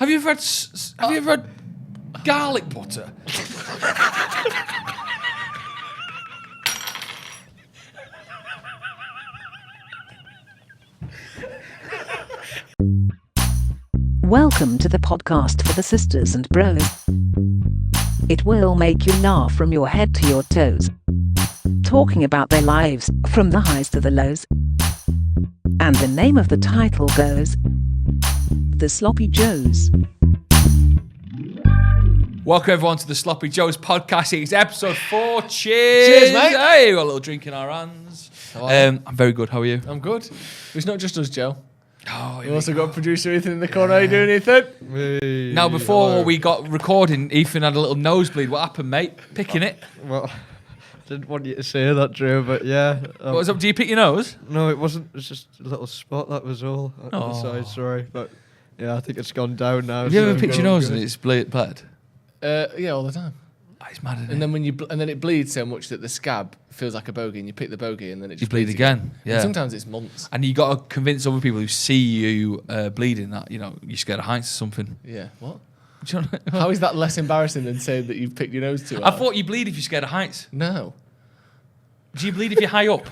Have you ever had garlic butter? Welcome to the podcast for the sisters and bros. It will make you laugh from your head to your toes. Talking about their lives, from the highs to the lows. And the name of the title goes, The Sloppy Joes. Welcome everyone to the Sloppy Joes podcast. It's episode 4. Cheers. Cheers, mate. Hey, we've got a little drink in our hands. I'm very good. How are you? I'm good. It's not just us, Joe. Oh, We've also got producer Ethan in the corner. How you doing, Ethan? Hey, now, before hello. we got recording, Ethan had a little nosebleed. What happened, mate? Picking it? Well, didn't want you to say that, Drew, but yeah. What was up? Do you pick your nose? No, it wasn't. It was just a little spot, that was all. On the side, sorry. But yeah, I think it's gone down now. Have you ever so picked your going nose good. and it's bled? Yeah, all the time. Oh, it's mad, isn't And it? then when and then it bleeds so much that the scab feels like a bogey, and you pick the bogey, and then it You just bleed bleeds again. Yeah. And sometimes it's months. And you got to convince other people who see you bleeding that, you're scared of heights or something. Yeah. What? Do you know what I mean? How is that less embarrassing than saying that you've picked your nose too I hard? thought you bleed if you're scared of heights. No. Do you bleed if you're high up?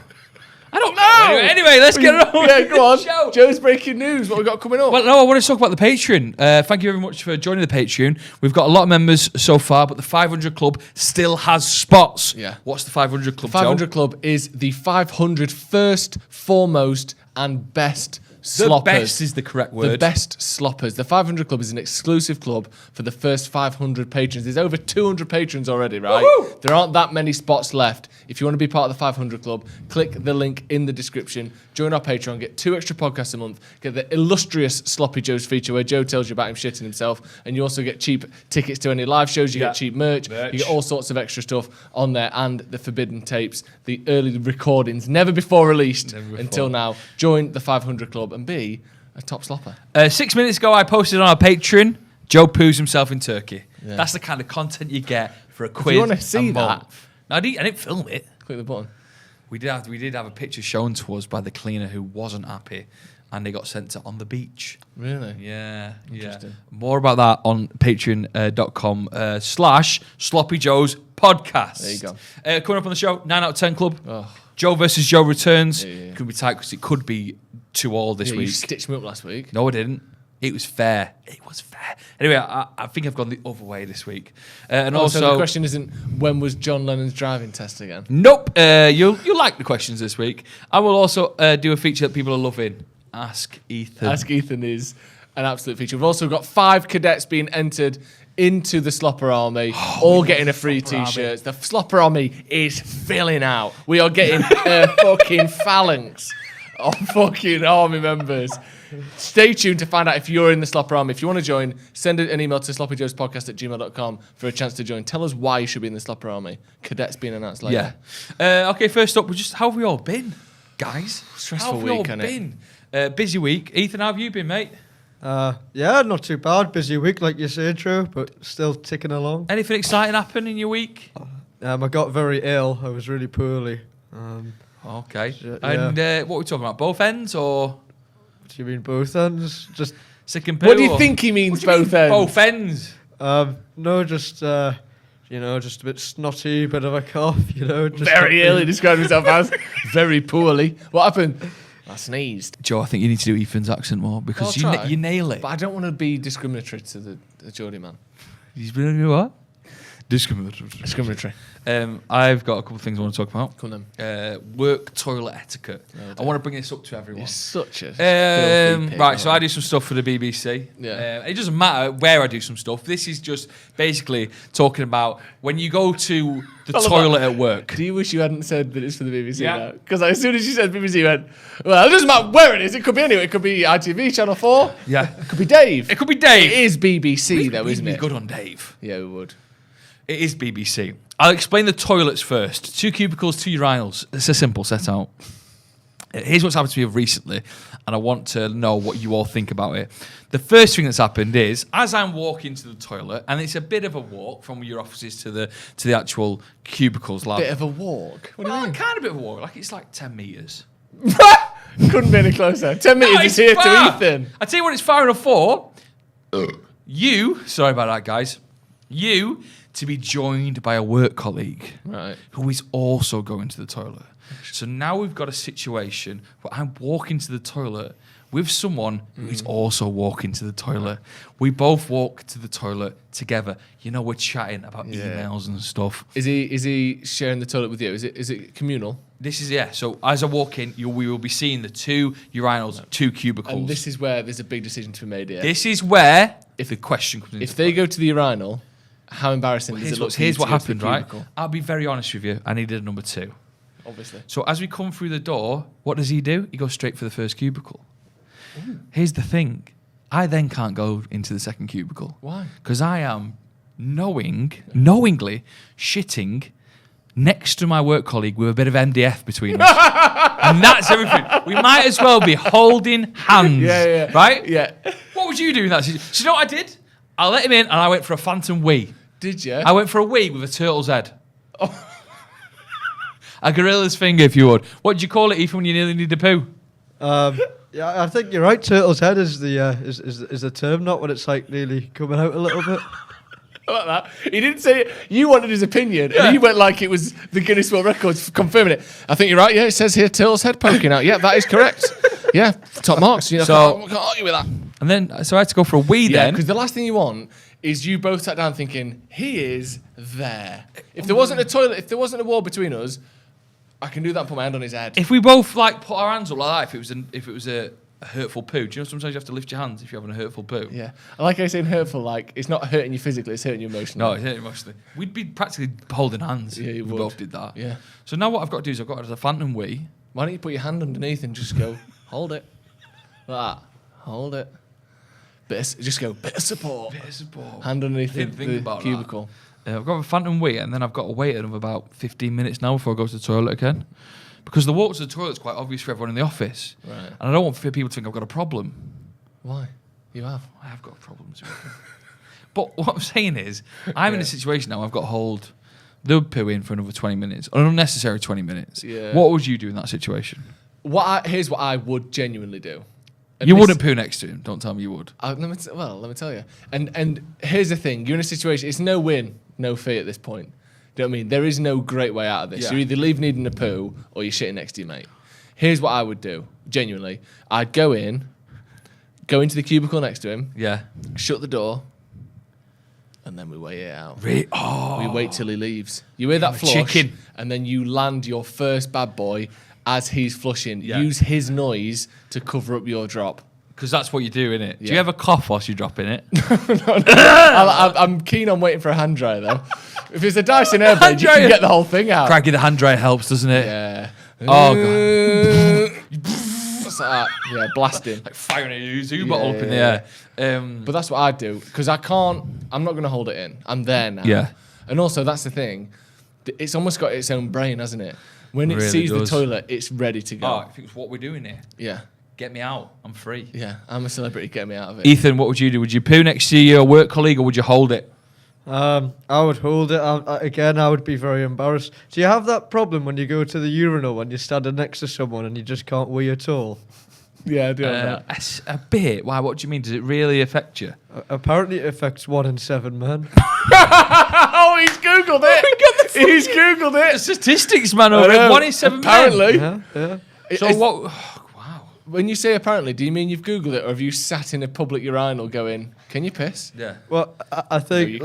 I don't know. Anyway, let's get on. Yeah, go on. Show. Joe's breaking news. What we got coming up? Well, no, I want to talk about the Patreon. Thank you very much for joining the Patreon. We've got a lot of members so far, but the 500 Club still has spots. Yeah. What's the 500 Club, 500 Joe? Club is the 500 first, foremost, and best sloppers. The best is the correct word. The best sloppers. The 500 Club is an exclusive club for the first 500 patrons. There's over 200 patrons already, right? Woohoo! There aren't that many spots left. If you want to be part of the 500 Club, click the link in the description. Join our Patreon. Get 2 extra podcasts a month. Get the illustrious Sloppy Joes feature where Joe tells you about him shitting himself. And you also get cheap tickets to any live shows. You get cheap merch. You get all sorts of extra stuff on there. And the forbidden tapes, the early recordings, never before released until now. Join the 500 Club and be a top slopper. 6 minutes ago, I posted on our Patreon, Joe poos himself in Turkey. Yeah. That's the kind of content you get for a quiz. you wanna see a that- month. No, I didn't film it. Click the button. We did have a picture shown to us by the cleaner who wasn't happy, and they got sent to On the Beach. Really? Yeah. Interesting. More about that on patreon.com/SloppyJoesPodcast. There you go. Coming up on the show, 9 out of 10 Club. Oh. Joe versus Joe returns. Yeah. Could be tight because it could be 2-2 this Yeah, you week. stitched me up last week. No, I didn't. It was fair. It was fair. Anyway, I think I've gone the other way this week. And also, the question isn't when was John Lennon's driving test again? nope. You'll like the questions this week. I will also do a feature that people are loving. Ask Ethan. Ask Ethan is an absolute feature. We've also got 5 cadets being entered into the Slopper Army, all getting a free t-shirt. The Slopper Army is filling out. We are getting a fucking phalanx of fucking army members. Stay tuned to find out if you're in the Slopper Army. If you want to join, send an email to sloppyjoespodcast@gmail.com for a chance to join. Tell us why you should be in the Slopper Army. Cadets being announced later. Yeah. Okay, first up, how have we all been, guys? Stressful how have we week, all innit? been? Busy week. Ethan, how have you been, mate? Yeah, not too bad. Busy week, like you say, Drew, but still ticking along. Anything exciting happen in your week? I got very ill. I was really poorly. Okay. Yeah. And what are we talking about? Both ends or Do you mean both ends? Just sick and poo? What do you or- think he means, What do you both mean, ends? Both ends. no, just just a bit snotty, bit of a cough. Just Very ill, he described himself as. Very poorly. What happened? I sneezed. Joe, I think you need to do Ethan's accent more because I'll try. you nail it. But I don't want to be discriminatory to the Geordie man. He's been what? Discriminatory. I've got a couple of things I want to talk about. Come on. Work toilet etiquette. Oh, I want to bring this up to everyone. You're such a filthy pig, Right, so I aren't do some stuff for the BBC. Yeah. It doesn't matter where I do some stuff. This is just basically talking about when you go to the Follow toilet that. at work. Do you wish you hadn't said that it's for the BBC Yeah. now? Because as soon as you said BBC, you went, well, it doesn't matter where it is. It could be anywhere. It could be ITV, Channel 4. Yeah. It could be Dave. It could be Dave. It is BBC, We'd though, isn't be it? good on Dave. Yeah, we would. It is BBC. I'll explain the toilets first. 2 cubicles, 2 urinals. It's a simple set out. Here's what's happened to me recently, and I want to know what you all think about it. The first thing that's happened is, as I'm walking to the toilet, and it's a bit of a walk from your offices to the actual cubicles lab. Bit of a walk. What do you mean? Kind of a bit of a walk. Like it's like 10 metres. Couldn't be any closer. 10 metres is here to Ethan. I tell you what it's far enough for. sorry about that, guys. You to be joined by a work colleague who is also going to the toilet. So now we've got a situation where I'm walking to the toilet with someone who is also walking to the toilet. We both walk to the toilet together. You know, we're chatting about emails and stuff. Is he sharing the toilet with you? Is it communal? This is, so as I walk in, we will be seeing the 2 urinals, 2 cubicles. And this is where there's a big decision to be made here. This is where the question comes in. If they go to the urinal, how embarrassing does it look? Here's what happened, right? I'll be very honest with you. I needed a number 2. Obviously. So as we come through the door, what does he do? He goes straight for the first cubicle. Ooh. Here's the thing. I then can't go into the second cubicle. Why? Because I am knowingly shitting next to my work colleague with a bit of MDF between us. And that's everything. We might as well be holding hands. Yeah. Right? Yeah. What would you do in that situation? So you know what I did? I let him in and I went for a phantom wee. Did you? I went for a wee with a turtle's head. Oh. A gorilla's finger, if you would. What did you call it, Ethan, when you nearly need to poo? Yeah, I think you're right. Turtle's head is the term, not when it's like nearly coming out a little bit. I like that. He didn't say it. You wanted his opinion, and he went like it was the Guinness World Records confirming it. I think you're right. Yeah, it says here turtle's head poking out. Yeah, that is correct. Yeah, top marks. You know, so I can't argue with that. And then, so I had to go for a wee then. because the last thing you want is you both sat down thinking, he is there. If there wasn't a toilet, if there wasn't a wall between us, I can do that and put my hand on his head. If we both like put our hands up like that, if it was a hurtful poo, do you know sometimes you have to lift your hands if you're having a hurtful poo? Yeah. I like how you're saying hurtful, like it's not hurting you physically, it's hurting you emotionally. No, it's hurting emotionally. We'd be practically holding hands if we both did that. Yeah. So now what I've got to do is I've got to do a phantom wee. Why don't you put your hand underneath and just go, hold it. Like that. Hold it. Just go, bit of support. Bit of support. Hand underneath the about cubicle. That. I've got a phantom wee and then I've got to wait another about 15 minutes now before I go to the toilet again. Because the walk to the toilet is quite obvious for everyone in the office. Right. And I don't want people to think I've got a problem. Why? You have? I have got problems. But what I'm saying is, I'm in a situation now, I've got to hold the poo in for another 20 minutes, an unnecessary 20 minutes. Yeah. What would you do in that situation? Here's what I would genuinely do. And you wouldn't poo next to him. Don't tell me you would. Let me tell you. And here's the thing. You're in a situation, it's no win, no fee at this point. Do you know what I mean? There is no great way out of this. Yeah. You either leave needing a poo or you're shitting next to your mate. Here's what I would do, genuinely. I'd go into the cubicle next to him. Yeah. Shut the door. And then we wait it out. Oh. We wait till he leaves. You hear that flush. Chicken. And then you land your first bad boy as he's flushing. Yeah. Use his noise to cover up your drop. Because that's what you do, innit? Yeah. Do you ever cough whilst you're dropping it? No. I'm keen on waiting for a hand dryer, though. If it's a Dyson Airblade, you can get the whole thing out. Cracking the hand dryer helps, doesn't it? Yeah. Oh, God. What's that? Yeah, blasting. Like firing a Zoo bottle up in the air. But that's what I do. Because I'm not going to hold it in. I'm there now. Yeah. And also, that's the thing. It's almost got its own brain, hasn't it? When it Really sees does. the toilet, it's ready to go. Oh, I think it's what we're doing here. Yeah. Get me out. I'm free. Yeah, I'm a celebrity. Get me out of it. Ethan, what would you do? Would you poo next to your work colleague or would you hold it? I would hold it. I would be very embarrassed. Do you have that problem when you go to the urinal when you're standing next to someone and you just can't wee at all? Yeah, I do have that. A bit. Why? What do you mean? Does it really affect you? Apparently, it affects 1 in 7 men. Oh, he's Googled it. He's Googled it. The statistics, man. Over 1 in 7 apparently. men. Yeah. So what? Wow. When you say apparently, do you mean you've Googled it or have you sat in a public urinal going, can you piss? Yeah. Well, I think,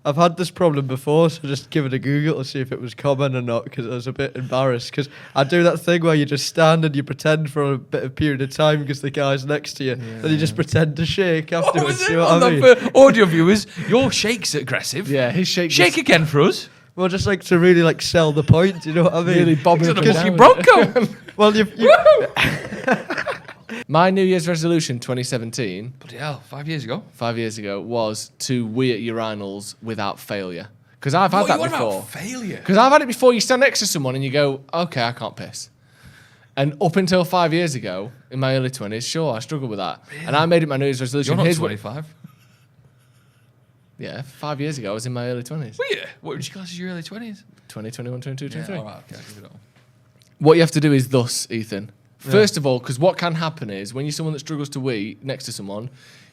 I've had this problem before, so just give it a Google to see if it was common or not, because I was a bit embarrassed. Because I do that thing where you just stand and you pretend for a bit of period of time because the guy's next to you, then you just pretend to shake afterwards. You know what I mean? For audio viewers, your shake's aggressive. Yeah, his shake. Shake again for us. Well, just like to really like sell the point, you know what I mean? Really bobbing up and Because down. you Bronco. Well, you My New Year's resolution 2017, Bloody hell, 5 years ago. 5 years ago, was to wee at urinals without failure. Because I've had that What before. about failure? Because I've had it before. You stand next to someone and you go, okay, I can't piss. And up until 5 years ago, in my early 20s, sure, I struggled with that. Really? And I made it my New Year's resolution. You're not 25. Yeah, 5 years ago, I was in my early 20s. Were you? What would you class as your early 20s? 20, 21, 22, 23. All right, okay, I'll give it all. What you have to do is thus, Ethan. First of all, because what can happen is when you're someone that struggles to wee next to someone,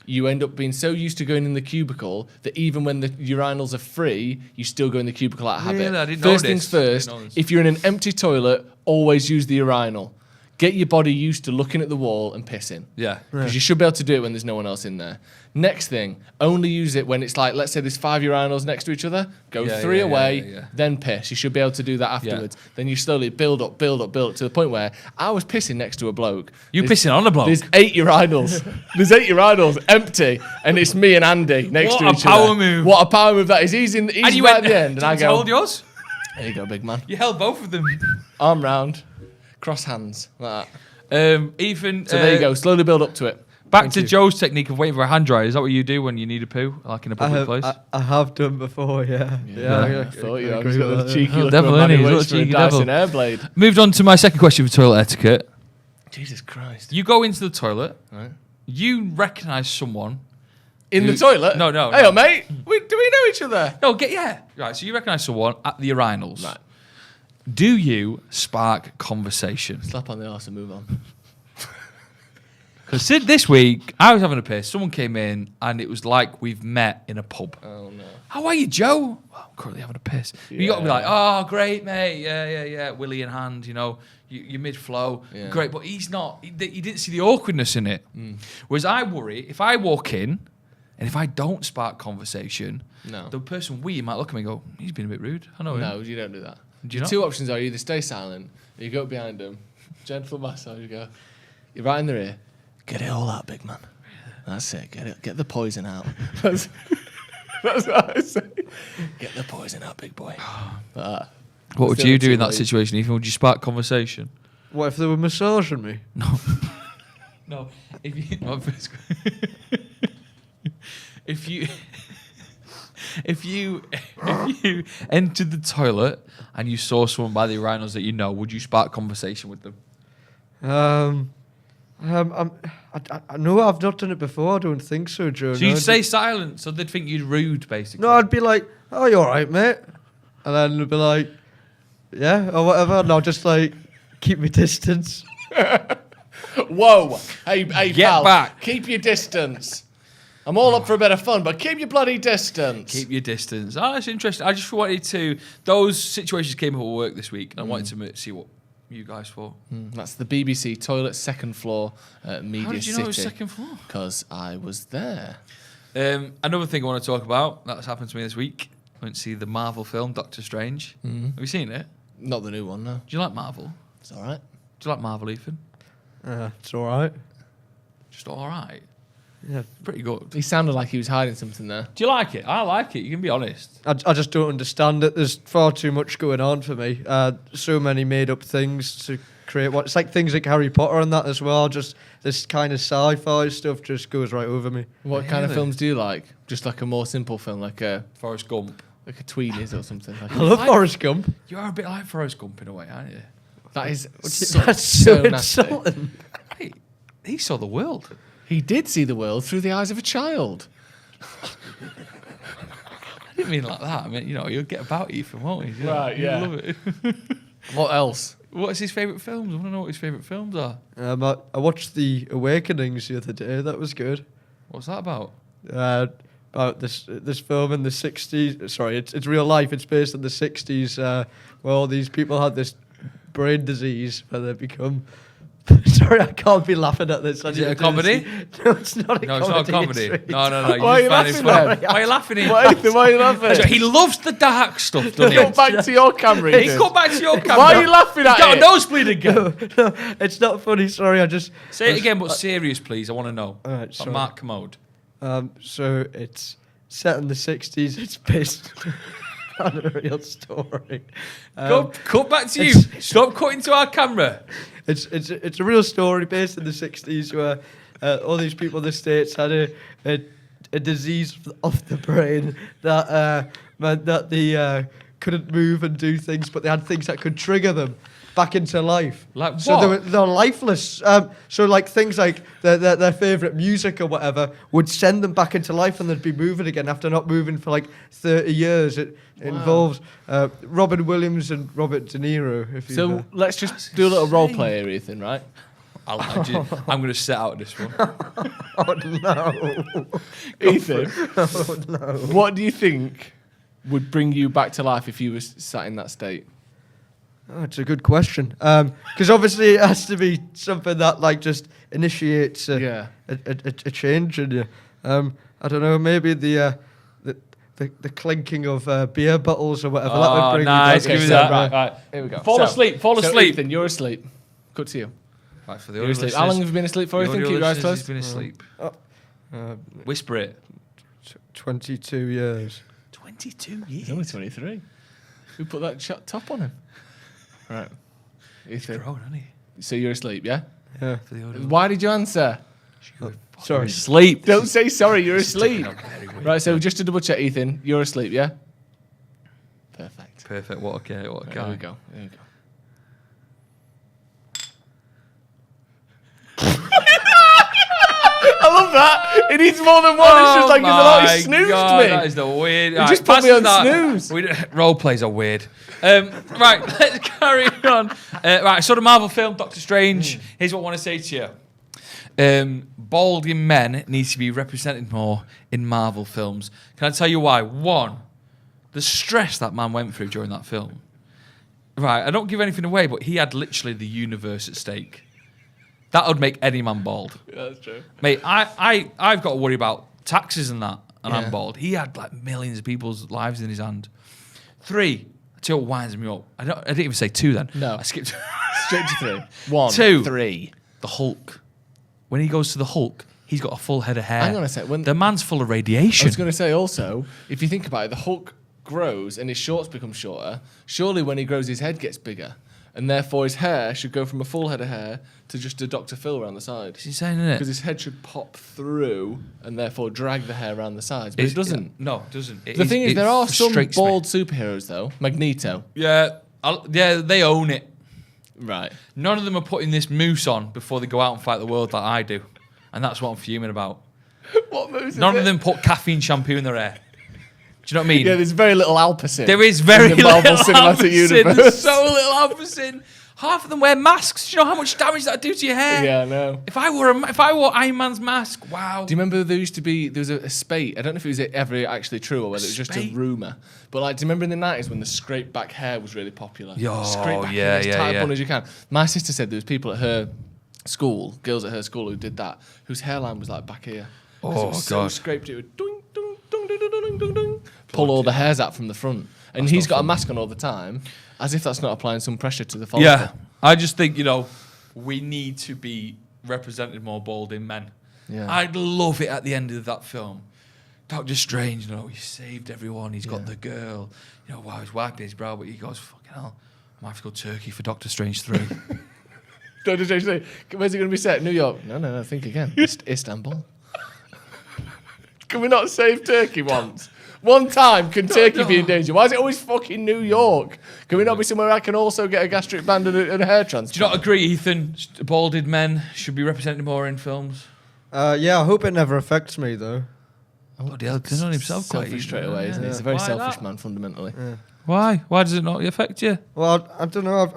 you end up being so used to going in the cubicle that even when the urinals are free, you still go in the cubicle out of habit. Really? I didn't know First this. things first, I didn't know this. if you're in an empty toilet, always use the urinal. Get your body used to looking at the wall and pissing. Yeah. Because you should be able to do it when there's no one else in there. Next thing, only use it when it's like, let's say there's 5 urinals next to each other. Go Yeah, 3 yeah, away, yeah. then piss. You should be able to do that afterwards. Then you slowly build up to the point where I was pissing next to a bloke. You There's- pissing on a bloke? There's 8 urinals. There's 8 urinals empty, and it's me and Andy next What to a each other. power move. What a power move that is. He's right at the end, and I Did you go, hold yours? there you go, big man. You held both of them. Arm round, cross hands, like that. Ethan. So there you go. Slowly build up to it. Back Thank to you. Joe's technique of waiting for a hand dryer. Is that what you do when you need a poo, like in a public place? I have done before, yeah. I thought you I was agree got with a that, cheeky Oh, look devil, at a man innit? who He's waits a for a cheeky Dyson devil. Airblade. Moved on to my second question for toilet etiquette. Jesus Christ. You go into the toilet. Right. You recognise someone. In Who- the toilet? No, no, Hey, no. mate. Do we know each other? No, yeah. Right. So you recognise someone at the urinals. Right. Do you spark conversation? Slap on the arse and move on. Because this week I was having a piss. Someone came in and it was like we've met in a pub. Oh, no. How are you, Joe? Well, I'm currently having a piss. You got to be like, oh, great, mate. Yeah. Willie in hand, you're mid-flow. Yeah. Great. But he's not. He didn't see the awkwardness in it. Whereas I worry, if I walk in and if I don't spark conversation, No. the person might look at me and go, he's been a bit rude. I know him. No, you don't do that. Do you The not? 2 options are you either stay silent or you go behind him, gentle massage, you go, you're right in their ear. Get it all out, big man. That's it. Get the poison out. That's what I say. Get the poison out, big boy. What would Still you a do in that two-way. situation, Ethan? Would you spark conversation? What if they were massaging me? No. If you, if you entered the toilet and you saw someone by the urinals that you know, would you spark conversation with them? I know I've not done it before. I don't think so, Joe. So no, you'd stay silent, so they'd think you'd rude, basically. No, I'd be like, "Oh, you all right, mate?" And then they'd be like, "Yeah," or whatever. And I'll just like keep my distance. Whoa. Hey, Get pal. back. Keep your distance. I'm all up for a bit of fun, but keep your bloody distance. Keep your distance. Oh, that's interesting. I just wanted to. Those situations came up at work this week, and I wanted to see what you guys thought. That's the BBC toilet, second floor, Media How did you City. know it was second floor? Because I was there. Another thing I want to talk about that's happened to me this week. I went to see the Marvel film Doctor Strange. Have you seen it? Not the new one, no. Do you like Marvel? It's all right. Do you like Marvel, Ethan? It's all right. Just all right. Yeah. Pretty good. He sounded like he was hiding something there. Do you like it? I like it. You can be honest. I just don't understand it. There's far too much going on for me. So many made up things to create what it's like things like Harry Potter and that as well. Just this kind of sci-fi stuff just goes right over me. What kind of Really? films do you like? Just like a more simple film, like a Forrest Gump. Tweenies or something. Like I love Forrest Gump. You are a bit like Forrest Gump in a way, aren't you? that is That's so nasty. insulting. Hey, he saw the world. He did see the world through the eyes of a child. I didn't mean like that. I mean, you'll get about Ethan, won't you? Right, You'll yeah. love it. What else? What's his favourite films? I want to know what his favourite films are. I watched The Awakenings the other day. That was good. What's that about? About this film in the 60s. Sorry, it's real life. It's based in the 60s. Where all these people had this brain disease where they become. Sorry, I can't be laughing at this. Is it a comedy? No, it's not a No, comedy. it's not a comedy. really No. Why are you just find it laughing funny. then? Why are you laughing? Why are you laughing? He loves the dark stuff, doesn't he? Come back to your camera. He come back to your camera. Why are you laughing at He's got a it? nosebleed again. No, it's not funny. Sorry, I just. Say it again, but serious, please. I want to know. All right, Like sorry. Mark Commode. So it's set in the 60s. It's based on a real story. Go, cut back to you. Stop cutting to our camera. It's a real story based in the 60s where all these people in the States had a disease of the brain that meant that they couldn't move and do things, but they had things that could trigger them back into life. Like so what? they're lifeless. So like things like their favourite music or whatever would send them back into life and they'd be moving again after not moving for like 30 years. It involves Robin Williams and Robert De Niro. If So you let's just do a little role play here, Ethan, right? I'm going to set out this one. Oh no. Ethan, Oh no. what do you think would bring you back to life if you were sat in that state? Oh, it's a good question. Because obviously it has to be something that like just initiates a change in you. I don't know, maybe the clinking of beer bottles or whatever. That would bring nice. you back. Give me that. Right. Here we go. Fall asleep. So Ethan, you're asleep. Good to you. Right, for the You're asleep. How long have you been asleep for, Ethan? Keep your eyes closed. He's been asleep. Whisper it. 22 years. 22 He's years. only 23. Who put that top on him? Right. Ethan. Grown, hasn't he? So you're asleep, yeah? Yeah. For the audio. Why did you answer? Sorry. Sleep. Don't say sorry, you're asleep. Very weird. Right, so just to double check, Ethan, you're asleep, yeah? Perfect. Perfect. What a guy. What a Right, guy. there we go. There we go. I love that. It needs more than one. It's just like, he snoozed God, me. That is the weird. You just put me on snooze. Role plays are weird. Right, let's carry on. Right, so the Marvel film, Doctor Strange. Here's what I want to say to you. Balding men need to be represented more in Marvel films. Can I tell you why? One, the stress that man went through during that film. Right, I don't give anything away, but he had literally the universe at stake. That would make any man bald. Yeah, that's true. Mate, I've got to worry about taxes and that, and Yeah. I'm bald. He had like millions of people's lives in his hand. 3, I tell you what winds me up. I didn't even say 2 then. No. I skipped Straight to 3. 1, 2. 3. The Hulk. When he goes to the Hulk, he's got a full head of hair. Hang on a sec, The man's full of I radiation. was going to say also, if you think about it, the Hulk grows and his shorts become shorter. Surely when he grows, his head gets bigger. And therefore his hair should go from a full head of hair to just a Dr. Phil around the side. It's insane, isn't it? Because his head should pop through and therefore drag the hair around the sides. But it doesn't. No, it doesn't. The thing is, there are some frustrates me. bald superheroes, though. Magneto. Yeah, they own it. Right. None of them are putting this mousse on before they go out and fight the world like I do. And that's what I'm fuming about. What moves is None it? of them put caffeine shampoo in their hair. Do you know what I mean? Yeah, there's very little Alpacin. There is very in the Marvel little Cinematic Alpacin. Universe. There's so little Alpacin. Half of them wear masks. Do you know how much damage that do to your hair? Yeah, I know. If I wore Iron Man's mask, wow. Do you remember there was a spate? I don't know if it was ever actually true or whether it was just a spate? rumour. But like, do you remember in the 90s when the scraped back hair was really popular? Yo, Scrape back yeah, hair, as yeah, tight yeah. bun as you can. My sister said there was people at her school, girls at her school who did that, whose hairline was like back here. 'Cause it was so God. scraped, it would dung, dung, dung, dung, dung, dung, dung, dung, pull all the hairs out from the front. And he's got a mask on all the time, as if that's not applying some pressure to the follicle. Yeah, I just think, we need to be represented more balding men. Yeah. I'd love it at the end of that film. Doctor Strange, he saved everyone. He's got the girl. Wow, he's wiping his brow, but he goes, fucking hell, I might have to go Turkey for Doctor Strange 3. Doctor Strange 3. Where's it going to be set? New York? No, think again. Istanbul. Can we not save Turkey once? One time, can Turkey be in danger? Why is it always fucking New York? Can we not be somewhere I can also get a gastric band and a hair transplant? Do you not agree, Ethan? Balded men should be represented more in films? Yeah, I hope it never affects me though. Bloody hell, he's on himself quite Selfish easy, straight away, isn't he? yeah. He's a very Why selfish that? man, fundamentally. Why? Why does it not affect you? Well, I don't know.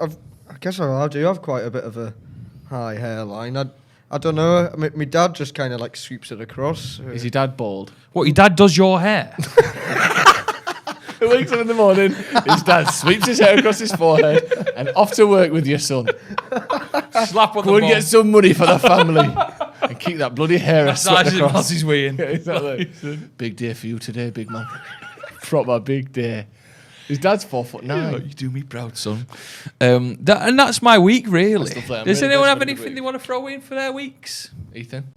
I guess I do have quite a bit of a high hairline. I don't know. My dad just kind of like sweeps it across. Is your dad bald? What, your dad does your hair? He wakes up in the morning, his dad sweeps his hair across his forehead and off to work with your son. Slap on Go and get some money for the family and keep that bloody hair swept across. That's his way in. Yeah, exactly. Big day for you today, big man. Proper big day. His dad's 4'9". You do me proud, son. And that's my week, really. That's lovely. I'm Does really anyone glad have you had a good anything week. they want to throw in for their weeks? Ethan?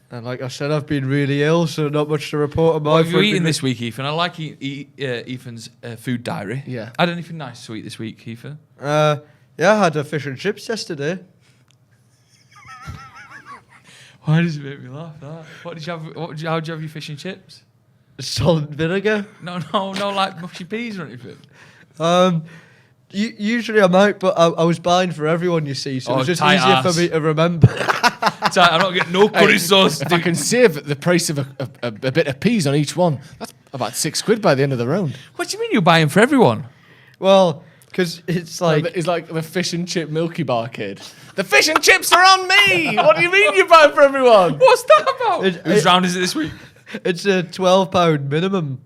And like I said, I've been really ill, so not much to report on my What have you food. eaten this week, Ethan? I like Ethan's food diary. Yeah. Had anything nice to eat this week, Ethan? Yeah, I had a fish and chips yesterday. Why does it make me laugh? That? What did you have? How did you have your fish and chips? Salt and vinegar. No, like mushy peas or anything. Usually I might, but I was buying for everyone, you see, so it was just tight easier ass. for me to remember. I'm not getting no curry sauce. If I can save the price of a bit of peas on each one, that's about £6 by the end of the round. What do you mean you're buying for everyone? Well, Because it's like... It's like the fish and chip Milky Bar kid. The fish and chips are on me! What do you mean you're buying for everyone? What's that about? Whose round is it this week? It's a £12 minimum.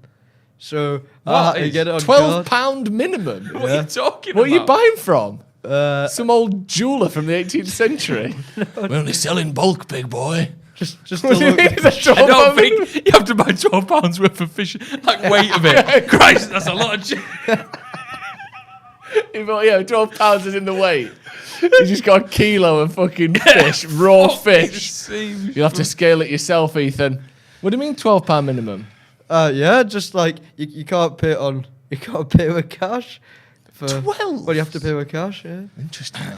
So you get it on £12 card. minimum? What are you talking What are about? you buying from? Some old jeweler from the 18th century. We're only selling bulk, big boy. just What to do you look. mean it's a I don't £12 think you have to buy £12 worth of fish. Like, weight of it. Christ, that's a lot of £12 is in the weight. You just got a kilo of fucking fish, raw fish. You'll have to scale it yourself, Ethan. What do you mean £12 minimum? Yeah, just like you can't pay with cash. 12? Well, you have to pay with cash, yeah.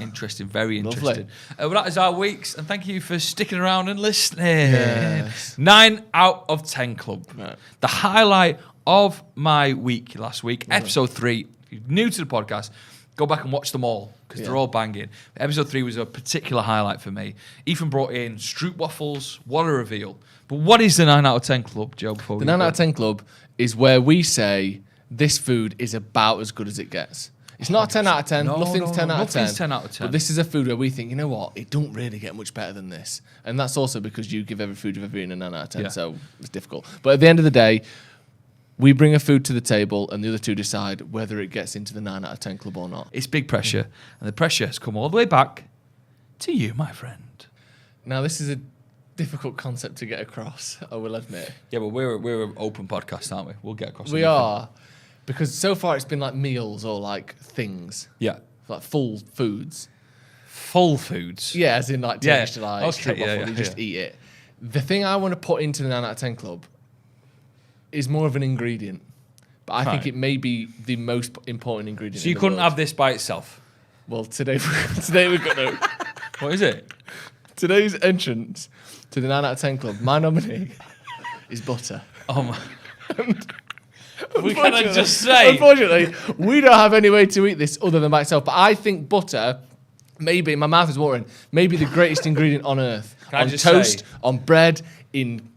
Interesting, very Lovely. interesting. Well, that is our weeks, and thank you for sticking around and listening. Yes. 9 out of 10 club. Right. The highlight of my week last week, episode 3. If you're new to the podcast, go back and watch them all, because they're all banging. Episode 3 was a particular highlight for me. Ethan brought in Stroop Waffles, what a reveal. But what is the 9 out of 10 club, Joe? Before The 9 out of 10 club is where we say this food is about as good as it gets. It's not a 10 out of 10. No, Nothing's 10 out of 10. Nothing's 10 out of 10. But this is a food where we think, you know what? It don't really get much better than this. And that's also because you give every food you've ever eaten a 9 out of 10. Yeah. So it's difficult. But at the end of the day, we bring a food to the table and the other two decide whether it gets into the 9 out of 10 club or not. It's big pressure, and the pressure has come all the way back to you, my friend. Now, this is a difficult concept to get across, I will admit. Yeah, but we're an open podcast, aren't we? We'll get across. We anything. are. Because so far it's been like meals or like things. Yeah. Like full foods. Full foods. Yeah, as in like Yeah, taste like okay, strip yeah, waffle, yeah, you just yeah. eat it. The thing I want to put into the 9 out of 10 club is more of an ingredient. But I think Right. it may be the most important ingredient. So you in the couldn't world. have this by itself. Well, today we've got no. What is it? Today's entrance to the 9 out of 10 club, my nominee is butter. Oh my. We cannot just say. Unfortunately, we don't have any way to eat this other than by itself. But I think butter, maybe, my mouth is watering, maybe the greatest ingredient on earth. Can I on just toast, say- on bread, in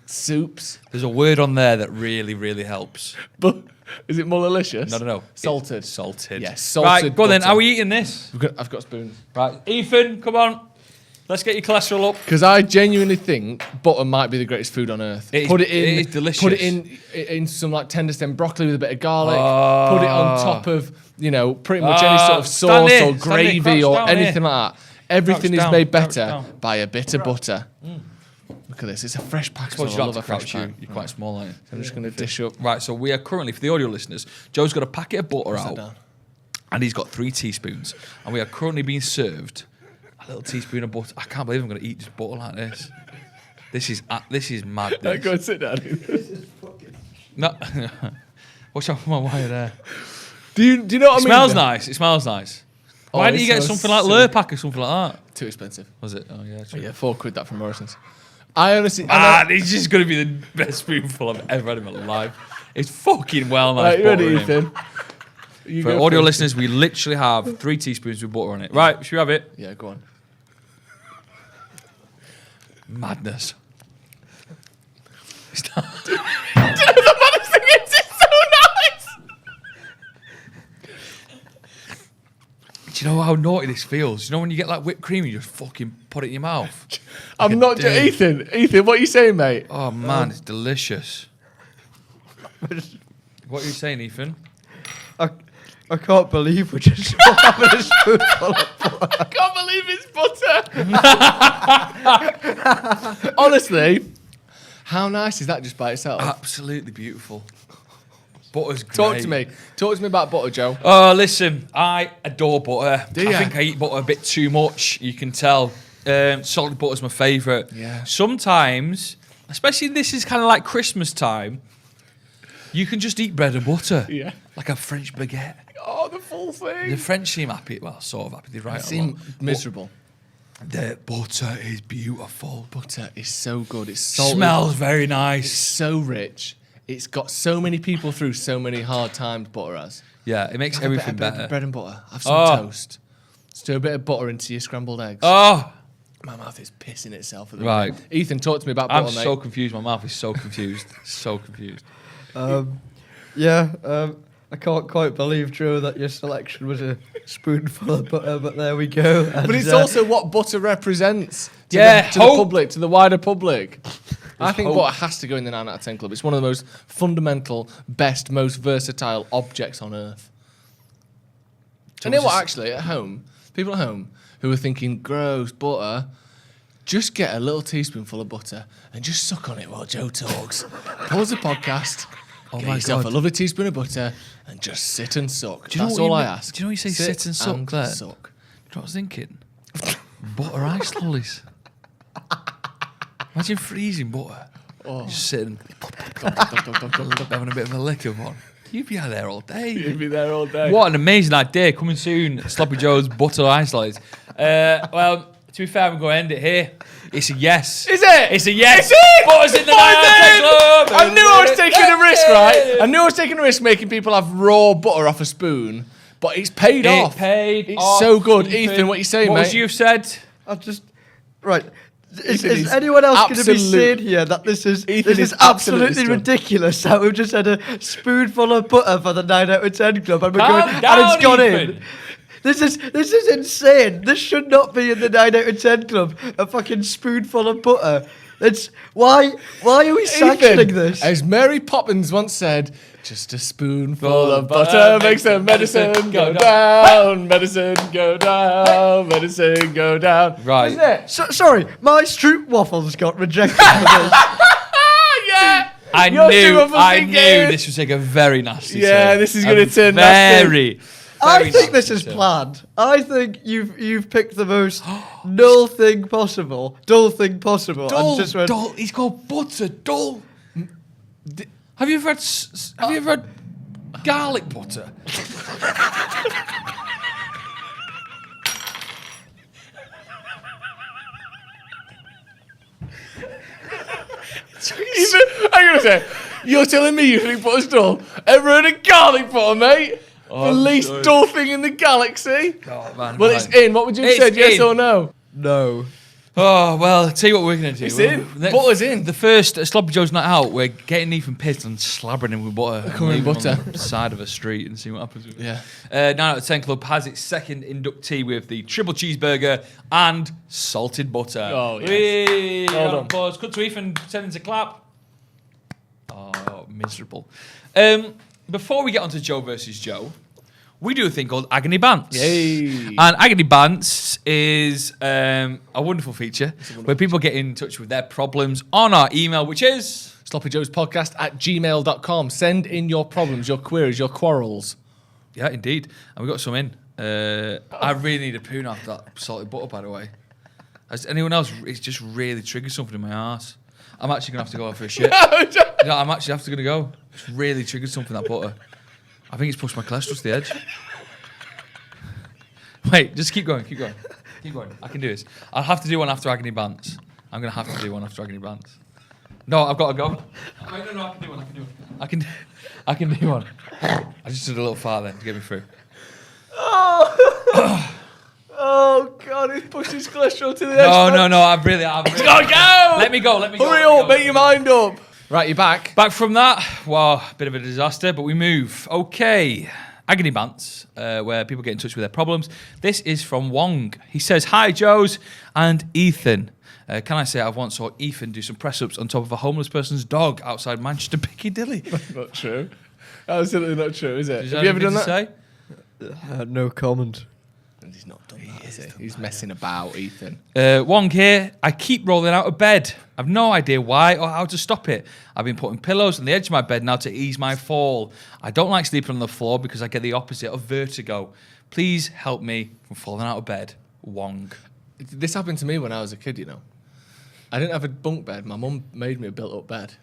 soups. There's a word on there that really, really helps. But is it more delicious? No. Salted. Salted. Yes, salted. Right, go on then. butter. Are we eating this? I've got spoons. Right, Ethan, come on. Let's get your cholesterol up. Because I genuinely think butter might be the greatest food on earth. It is- Put it in. it is delicious. Put it in some like tender stem broccoli with a bit of garlic. Put it on top of pretty much any sort of stand sauce here, or stand here, gravy crouch or down anything here. like that. Everything Crouch is down, made crouch better down. by a bit of butter. Look at this. It's a fresh pack. Suppose So you I don't love have a to fresh crouch pack. you. You're quite small, aren't you? I'm just going to dish up. Right, so we are currently, for the audio listeners, Joe's got a packet of butter Sit out, down. and he's got 3 teaspoons, and we are currently being served a little teaspoon of butter. I can't believe I'm going to eat just butter like this. This is mad. Go and sit down. No, watch out for my wire there. Do you know what I It mean? smells though? nice. It smells nice. Oh, Why it didn't you get smells something like so Lurpak or something like that? Too expensive. Was it? Oh yeah. True. Yeah, £4 that from Morrison's. I honestly. This is going to be the best spoonful I've ever had in my life. It's fucking well nice. Right, you ready, butter in it. Ethan? You For go audio first. listeners, we literally have 3 teaspoons with butter on it. Right, should we have it? Yeah, go on. Madness. Do you know how naughty this feels? You know when you get like whipped cream, you just fucking put it in your mouth. I'm not dick. Ethan. Ethan, what are you saying, mate? Oh man, it's delicious. What are you saying, Ethan? I can't believe we're just having a spoonful of I can't believe it's butter. Honestly, how nice is that just by itself? Absolutely beautiful. Butter's great. Talk to me. Talk to me about butter, Joe. Oh, listen, I adore butter. Do ya? I think I eat butter a bit too much. You can tell. Salted butter's my favourite. Yeah. Sometimes, especially this is kind of like Christmas time, you can just eat bread and butter. Yeah. Like a French baguette. Oh, the full thing. The French seem happy. Well, sort of happy. They write They a seem lot. miserable. But the butter is beautiful. Butter is so good. It's salty. Smells very It's nice. so rich. It's got so many people through so many hard times, butter has. Yeah, it makes Have a bit everything of better. bread and butter. Have some Oh. toast. Stir a bit of butter into your scrambled eggs. Oh, My mouth is pissing itself at the Right. moment. Ethan, talk to me about butter, I'm mate. so confused. My mouth is so confused. So confused. I can't quite believe, Joe, that your selection was a spoonful of butter, but there we go. And, But it's also what butter represents to, Yeah, the hope. public, to the wider public. I think hope. butter has to go in the 9 out of 10 club. It's one of the most fundamental, best, most versatile objects on earth. And you know what, actually, at home, people at home who are thinking, gross, butter, just get a little teaspoonful of butter and just suck on it while Joe talks. Pause the podcast, get my yourself God. a lovely teaspoon of butter and just sit and suck. Do you know That's what all you I mean- ask. do you know you say sit and suck there? Suck. Do you know what I was thinking? Butter ice lollies. Imagine freezing butter. Just sitting, having a bit of a lick of one. You'd be out there all day. You'd be there all day. What an amazing idea. Coming soon, Sloppy Joe's Butter Ice Lollies. Well, to be fair, I'm going to end it here. It's a yes. Is it? It's a yes. Is it? Butter's in the Club. I knew I was taking a risk, right? I knew I was taking a risk making people have raw butter off a spoon, but it's paid off. It's off, so good. Ethan, what you saying, what mate? was you said? I just right. Is is anyone else going to be absolute- saying here that this is Ethan is absolutely absolutely ridiculous? That we've just had a spoonful of butter for the 9 out of 10 club, and we're Calm going, down, and it's gone Ethan. in. This is insane. This should not be in the 9 out of 10 club. A fucking spoonful of butter. It's why are we sanctioning this? As Mary Poppins once said, just a spoonful Full of of butter butter makes the medicine go down, medicine go down, medicine go down. Right. Isn't it? Sorry, my Stroop waffles got rejected for this. Yeah. I Your knew two-waffles in game. this would take a very nasty Yeah, turn. this is gonna A turn nasty. very I think this nasty is turn. planned. I think you've picked the most dull thing possible. And just went, Dull. He's called butter. Dull. Have you ever had? Have you ever had garlic butter? I'm gonna say, you're telling me you think butter's dull? Ever heard of garlic butter, mate? The least sorry. dull thing in the galaxy. Oh, man, Well, it's in. What would you have It's said? Yes in. or no? no. Oh, well, I'll tell you what we're going to do. It's in. Butter's in. The first Sloppy Joe's night out, we're getting Ethan pissed and slabbering him with butter. Come on, and leaving him butter. on the side of a street and see what happens with it. Yeah. 9 out of 10 Club has its second inductee with the triple cheeseburger and salted butter. Oh, yes. Whee! Well Round of done. applause. Cut to Ethan, sending to clap. Oh, miserable. Before we get on to Joe versus Joe, we do a thing called Agony Bounce. Yay. And Agony Bounce is a wonderful feature where people get in touch with their problems on our email, which is... SloppyJoesPodcast at gmail.com. Send in your problems, your queries, your quarrels. Yeah, indeed. And we got some in. I really need a poon after that salted butter, by the way. Has anyone else, it's just really triggered something in my arse. I'm actually going to have to go out for a shit. No, I'm actually going to go. It's really triggered something, that butter. I think it's pushed my cholesterol to the edge. Wait, just keep going. Keep going. I can do this. I'll have to do one after Agony Bounce. I'm going to have to do one after Agony Bounce. No, I've got to go. Wait, no, I can do one. I can do one. I just did a little fart then to get me through. Oh, God, he's pushed his cholesterol to the edge. No, I've really. Go! Let me go. Hurry up, make your mind up. Right, you're back. Back from that, wow, bit of a disaster, but we move. Okay, Agony Bounce, where people get in touch with their problems. This is from Wong. He says, "Hi, Joes and Ethan. Can I say I've once saw Ethan do some press-ups on top of a homeless person's dog outside Manchester Piccadilly? Not true. Absolutely not true, is it? Is Have you ever done anything that? to say? No comment. He's not done that, has he? He's messing about, Ethan. Wong here. I keep rolling out of bed. I've no idea why or how to stop it. I've been putting pillows on the edge of my bed now to ease my fall. I don't like sleeping on the floor because I get the opposite of vertigo. Please help me from falling out of bed. Wong." This happened to me when I was a kid, you know. I didn't have a bunk bed. My mum made me a built-up bed.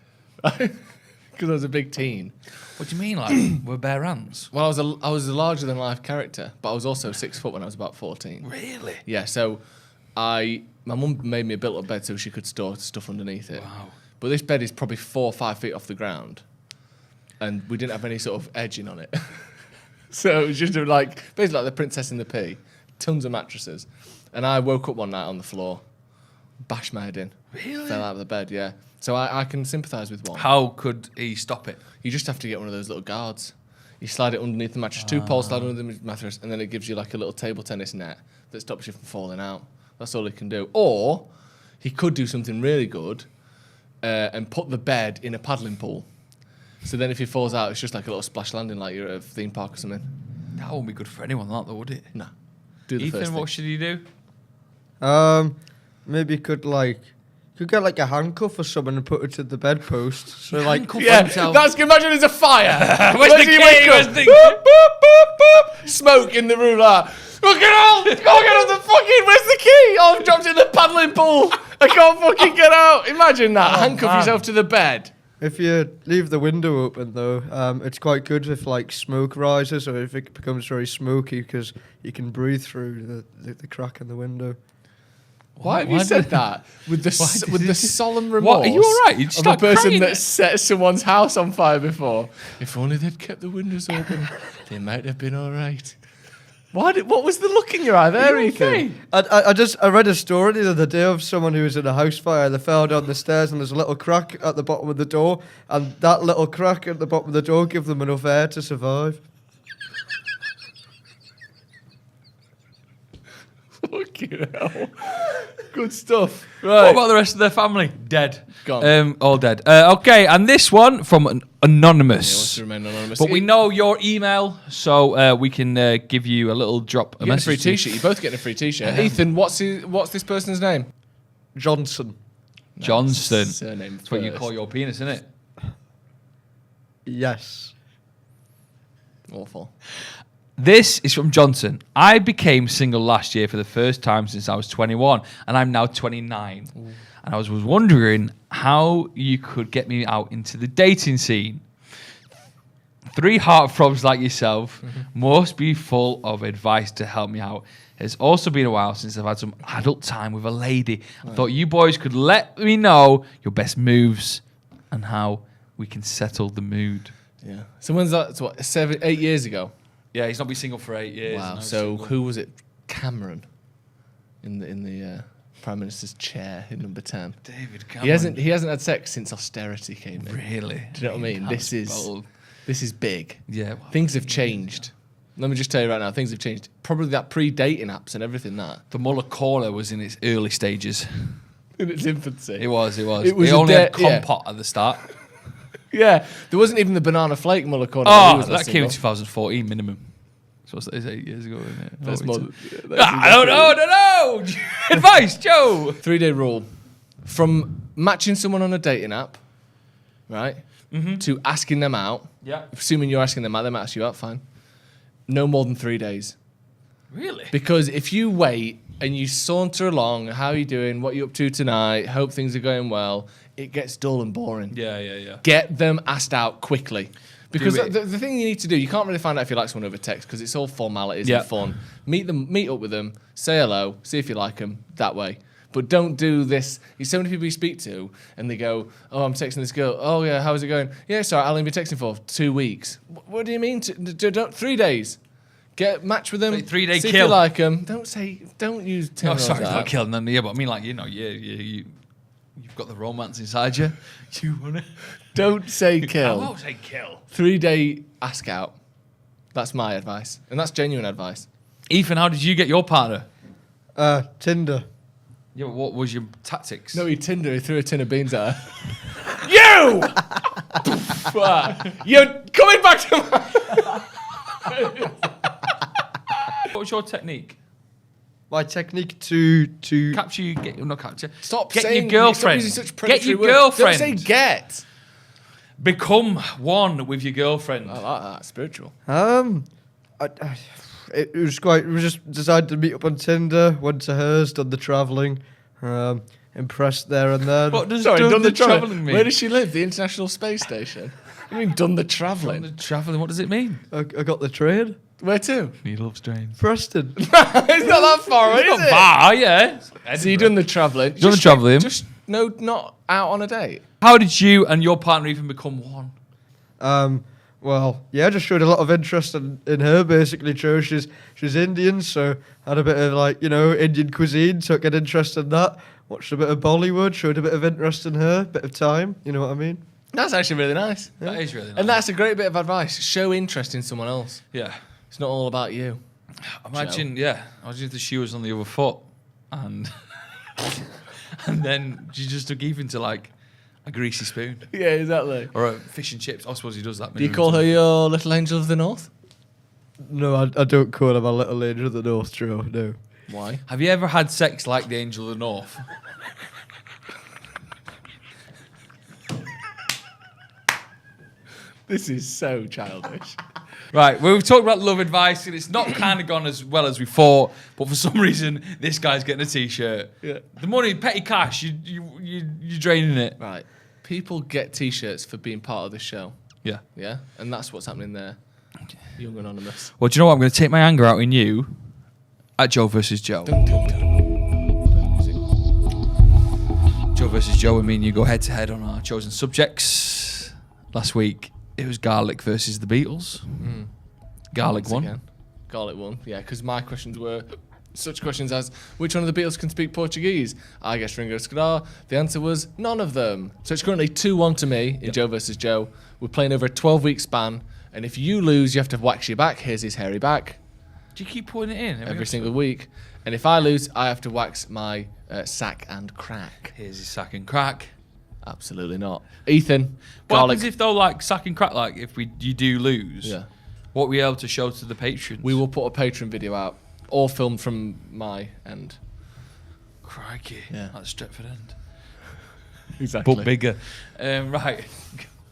Because I was a big teen. What do you mean, like, we're bare hands? Well, I was a larger-than-life character, but I was also 6 foot when I was about 14. Really? Yeah, so my mum made me a built-up bed so she could store stuff underneath it. Wow. But this bed is probably 4 or 5 feet off the ground, and we didn't have any sort of edging on it. So it was just like basically like the Princess and the Pea, tons of mattresses. And I woke up one night on the floor, bashed my head in, Really? fell out of the bed. Yeah, so I can sympathise with one. How could he stop it? You just have to get one of those little guards. You slide it underneath the mattress. 2 poles slide under the mattress, and then it gives you like a little table tennis net that stops you from falling out. That's all he can do. Or he could do something really good and put the bed in a paddling pool. So then if he falls out, it's just like a little splash landing like you're at a theme park or something. That wouldn't be good for anyone, that though, would it? No. Do the first Ethan, thing. what should he do? Maybe could get like a handcuff or something and put it to the bedpost. So like, Handcuff Yeah, himself. that's imagine there's a fire. Where's the Imagine you key? wake Where's up, the- boop, boop, boop, boop, smoke in the room like, look at all, go get off the fucking, where's the key? Oh, I've dropped it in the paddling pool. I can't fucking get out. Imagine that. Handcuff man. yourself to the bed. if you leave the window open though, it's quite good if like smoke rises or if it becomes very smoky because you can breathe through the crack in the window. Why have you Why said did- that with the did with you the do- solemn remorse? What, are you all right? You just of a start person crying. that set someone's house on fire before. If only they'd kept the windows open, they might have been all right. What was the look in your eye there, Ethan? I read a story the other day of someone who was in a house fire. They fell down the stairs and there's a little crack at the bottom of the door, and that little crack at the bottom of the door gave them enough air to survive. Fucking hell. Good stuff. What Right. about the rest of their family? Dead. Gone. All dead. Okay, and this one from an Wants anonymous. to remain anonymous. But we know your email, so we can give you a little drop a You get a message. free to you. T-shirt. You're both getting a free T-shirt. Ethan, what's this person's name? Johnson. Johnston. Surname. That's what you first. call your penis, isn't it? Yes. Awful. This is from Johnson. I became single last year for the first time since I was 21, and I'm now 29. And I was wondering how you could get me out into the dating scene. 3 heartthrobs like yourself must be full of advice to help me out. It's also been a while since I've had some adult time with a lady. I thought you boys could let me know your best moves and how we can settle the mood. Yeah. So when's that? It's what, 8 years ago? Yeah, he's not been single for 8 years. Wow. No, So single. who was it? Cameron in the Prime Minister's chair in number 10. David Cameron. He hasn't had sex since austerity came in. Really? Do you know what I mean? That's This bold. is big. Yeah. Well, Things have changed. Let me just tell you right now, things have changed. Probably that pre-dating apps and everything that the Muller Corner was in its early stages. in its infancy. It was. It was They a only had yeah. Compote at the start. Yeah, there wasn't even the banana flake Muller corner. Oh, that came in 2014 minimum. So that is 8 years ago, isn't it? That's Oh, more. it's- I don't know. Advice, Joe. 3-day rule. From matching someone on a dating app, right, to asking them out. Yeah. Assuming you're asking them out, they might ask you out. Fine. No more than 3 days. Really? Because if you wait and you saunter along, how are you doing? What are you up to tonight? Hope things are going well. It gets dull and boring. Yeah. Get them asked out quickly. Because Do it. the thing you need to do, you can't really find out if you like someone over text because it's all formalities Yeah. and fun. Meet up with them, say hello, see if you like them that way. But don't do this. There's so many people you speak to and they go, oh, I'm texting this girl. Oh, yeah, how's it going? Yeah, sorry, I'll only be texting for 2 weeks. What do you mean? 3 days. Get match with them. 3-day see kill. if you like them. Don't use No, terminology sorry, like not that. killing them. Yeah, but I mean, like, you know, you've got the romance inside you. You want to? Don't say I kill. won't say kill. 3-day ask out. That's my advice. And that's genuine advice. Ethan, how did you get your partner? Tinder. Yeah, but what was your tactics? No, he threw a tin of beans at her. You! You're coming back to my... What was your technique? My technique to Capture you, not capture. Stop Get saying... your girlfriend. Stop using such Get predatory your words. girlfriend. Don't say get. Become one with your girlfriend. I like that. Spiritual. It was quite. We just decided to meet up on Tinder. Went to hers, done the travelling. Impressed there and then. What does Sorry, done the travelling mean? Where does she live? The International Space Station? I mean, done the travelling. The travelling, what does it mean? I got the train. Where to? He loves trains. Preston. It's not that far away, is Not it? far, yeah. So you done the travelling. Done the travelling. Just not out on a date. How did you and your partner even become one? Well, yeah, I just showed a lot of interest in her. Basically, Joe. She's Indian, so had a bit of Indian cuisine. Took an interest in that. Watched a bit of Bollywood. Showed a bit of interest in her. Bit of time. You know what I mean? That's actually really nice. That is really nice. And that's a great bit of advice. Show interest in someone else. Yeah. It's not all about you. Imagine if the shoe was on the other foot and and then you just took Ethan to like a greasy spoon. Yeah, exactly. Or a fish and chips. I suppose he does that. Do you call her your little angel of the north? No, I don't call her my little angel of the North, Joe. No. Why? Have you ever had sex like the angel of the north? This is so childish. Right, well, we've talked about love advice, and it's not kind of gone as well as we thought. But for some reason, this guy's getting a T-shirt. Yeah. The money, petty cash, you're draining it. Right. People get T-shirts for being part of the show. Yeah. Yeah? And that's what's happening there. Young Anonymous. Well, do you know what? I'm going to take my anger out in you at Joe versus Joe. Joe versus Joe, and me and you go head to head on our chosen subjects. Last week, it was garlic versus the Beatles. Garlic won. Again. Garlic won, yeah, because my questions were such questions as, which one of the Beatles can speak Portuguese? I guess Ringo Starr. The answer was none of them. So it's currently 2-1 to me in Joe versus Joe. We're playing over a 12-week span, and if you lose, you have to wax your back. Here's his hairy back. Do you keep putting it in? Every single week. And if I lose, I have to wax my sack and crack. Here's his sack and crack. Absolutely not. Ethan, What garlic. happens if though, like sack and crack, like if you do lose? Yeah. What are we able to show to the patrons? We will put a Patreon video out, all filmed from my end. Crikey. Yeah. That's Stretford End. Exactly. But bigger. Right.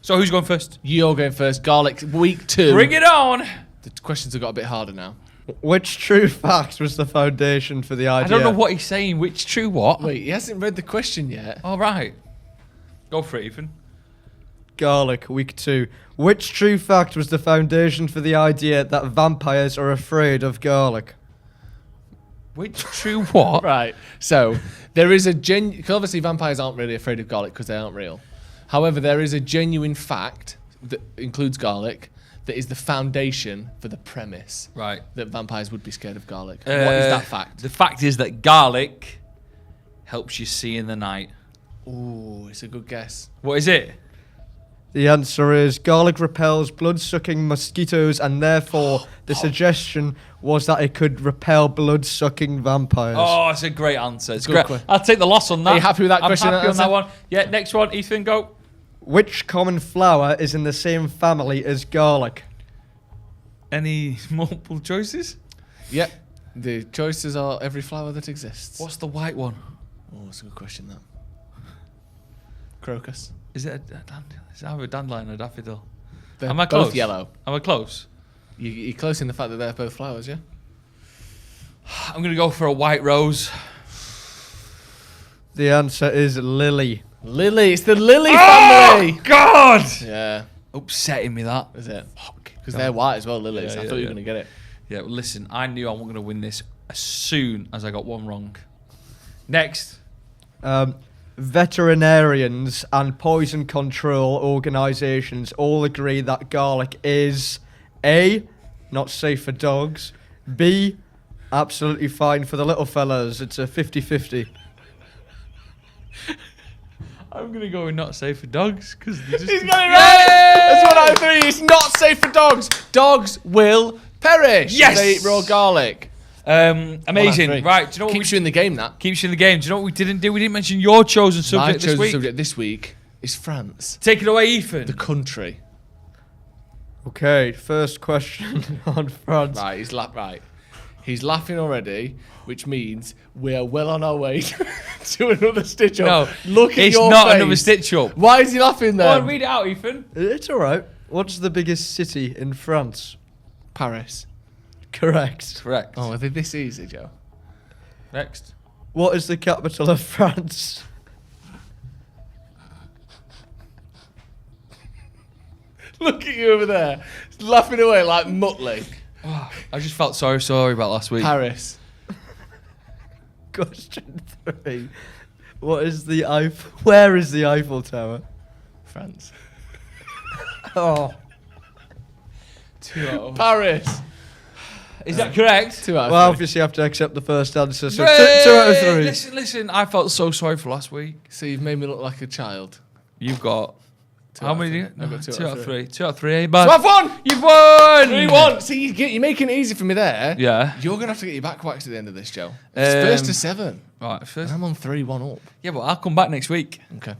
So who's going first? You're going first. Garlic, week 2. Bring it on. The questions have got a bit harder now. Which true fact was the foundation for the idea? I don't know what he's saying. Which true what? Wait, he hasn't read the question yet. All right. Go for it, Ethan. Garlic, week 2. Which true fact was the foundation for the idea that vampires are afraid of garlic? Which true what? Right. So, there is a because obviously vampires aren't really afraid of garlic because they aren't real. However, there is a genuine fact that includes garlic that is the foundation for the premise. Right. That vampires would be scared of garlic. What is that fact? The fact is that garlic helps you see in the night. Ooh, it's a good guess. What is it? The answer is garlic repels blood-sucking mosquitoes, and therefore the suggestion was that it could repel blood-sucking vampires. Oh, it's a great answer. It's Good great. I'll take the loss on that. Are you happy with that question? I'm happy on answer? that one. Yeah, next one. Ethan, go. Which common flower is in the same family as garlic? Any multiple choices? Yep. The choices are every flower that exists. What's the white one? Oh, that's a good question, that. Crocus. Is it is it either a dandelion or a daffodil? They're Am I both close? yellow. Am I close? You're close in the fact that they're both flowers, yeah? I'm going to go for a white rose. The answer is lily. Lily. It's the lily family. God! Yeah. Upsetting me, that. Is it? Because they're white as well, lilies. Yeah, I yeah, thought you yeah. were going to get it. Yeah, well, listen, I knew I wasn't going to win this as soon as I got one wrong. Next. Veterinarians and poison control organisations all agree that garlic is A, not safe for dogs, B, absolutely fine for the little fellas. It's a 50-50. I'm going to go with not safe for dogs because He's got it right! That's what I think. It's not safe for dogs. Dogs will perish Yes! if they eat raw garlic. Amazing. Right, do you know what Keeps you in the game, that. keeps you in the game? Do you know what we didn't do? We didn't mention your chosen My subject this chosen week. subject this week is France. Take it away, Ethan. The country. Okay, first question on France. Right, he's laughing already, which means we are well on our way to another stitch up. No, Look at it's your not face. another stitch up. Why is he laughing Go then? on, read it out, Ethan. It's alright. What's the biggest city in France? Paris. Correct. Correct. Oh, are they this easy, Joe? Next. What is the capital of France? Look at you over there, laughing away like Muttley. I just felt sorry about last week. Paris. Question 3. What is the Where is the Eiffel Tower? France. Oh. 2 out of... Paris. Is that correct? 2 out of Well, 3. obviously you have to accept the first answer, so Hey! 2 out of 3. Listen, I felt so sorry for last week. So you've made me look like a child. You've got How many do you get? I've got 2 out of 3. 2 out of 3, man. So I've won! You've won! 3-1. See, you're making it easy for me there. Yeah. You're going to have to get your back waxed at the end of this, Joe. It's first to 7. Right, first. I'm on 3-1 up. Yeah, but I'll come back next week. Okay.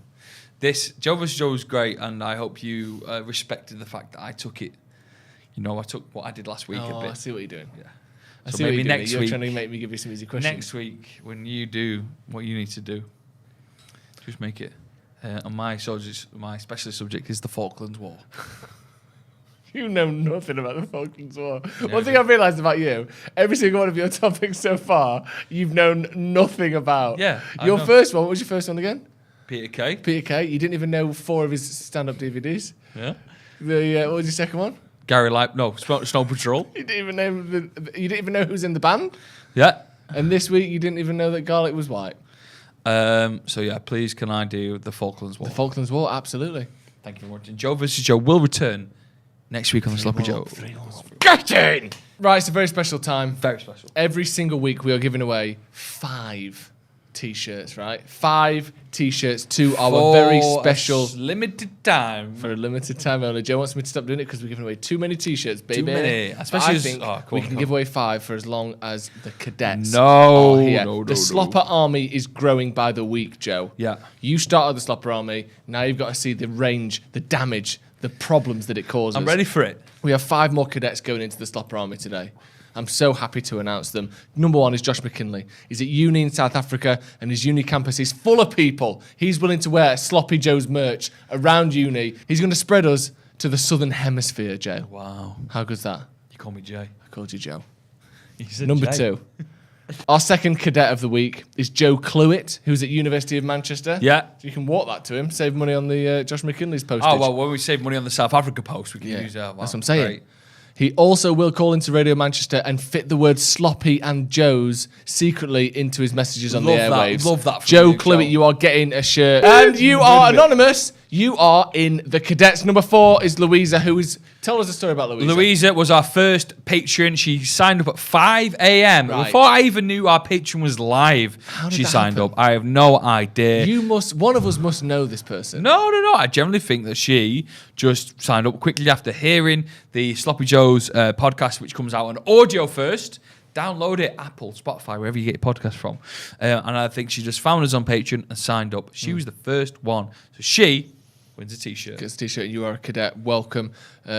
This Joe vs. Joe was great, and I hope you respected the fact that I took it. You know, I took what I did last week a bit. I see what you're doing. Yeah. I So see what maybe you're doing. next You're week. trying to make me give you some easy questions. Next week, when you do what you need to do, just make it. And my specialist subject is the Falklands War. You know nothing about the Falklands War. One thing I've realised about you, every single one of your topics so far, you've known nothing about. Yeah, I Your know. first one, what was your first one again? Peter Kay. Peter Kay. You didn't even know 4 of his stand-up DVDs. Yeah. What was your second one? Gary Lipe. No, Snow Patrol. You didn't even know who's in the band. Yeah. And this week you didn't even know that garlic was white. So yeah, please can I do the Falklands War? The Falklands War, absolutely. Thank you very much. And Joe vs. Joe will return next week on the Sloppy Joe. Get in! Right, it's a very special time. Very special. Every single week we are giving away 5 T-shirts, right? 5 T-shirts to our very special... limited time. For a limited time only. Joe wants me to stop doing it because we're giving away too many T-shirts, baby. Too many. But Especially I as- think oh, we can give away 5 for as long as the cadets No, are here. no, The no, Slopper Army is growing by the week, Joe. Yeah. You started the Slopper Army. Now you've got to see the range, the damage, the problems that it causes. I'm ready for it. We have 5 more cadets going into the Slopper Army today. I'm so happy to announce them. Number 1 is Josh McKinley. He's at uni in South Africa, and his uni campus is full of people. He's willing to wear Sloppy Joe's merch around uni. He's going to spread us to the Southern Hemisphere, Joe. Wow. How good's that? You call me Jay. I called you Joe. You said Number Jay. 2. Our second cadet of the week is Joe Cluett, who's at University of Manchester. Yeah. So you can walk that to him, save money on the Josh McKinley's postage. Oh, well, when we save money on the South Africa post, we can use that. That's what I'm saying. He also will call into Radio Manchester and fit the word sloppy and Joe's secretly into his messages on Love the that. airwaves. Love that from Joe you, Cluett, Joe. you are getting a shirt. And you are anonymous. You are in the cadets. Number 4 is Louisa, who is... Tell us a story about Louisa. Louisa was our first patron. She signed up at 5 a.m. Right. Before I even knew our patron was live, How did she that signed happen? up. I have no idea. One of us must know this person. No. I generally think that she just signed up quickly after hearing the Sloppy Joe's podcast, which comes out on audio first. Download it, Apple, Spotify, wherever you get your podcast from. And I think she just found us on Patreon and signed up. She was the first one. So she wins a T-shirt. Gets a T-shirt. You are a cadet. Welcome.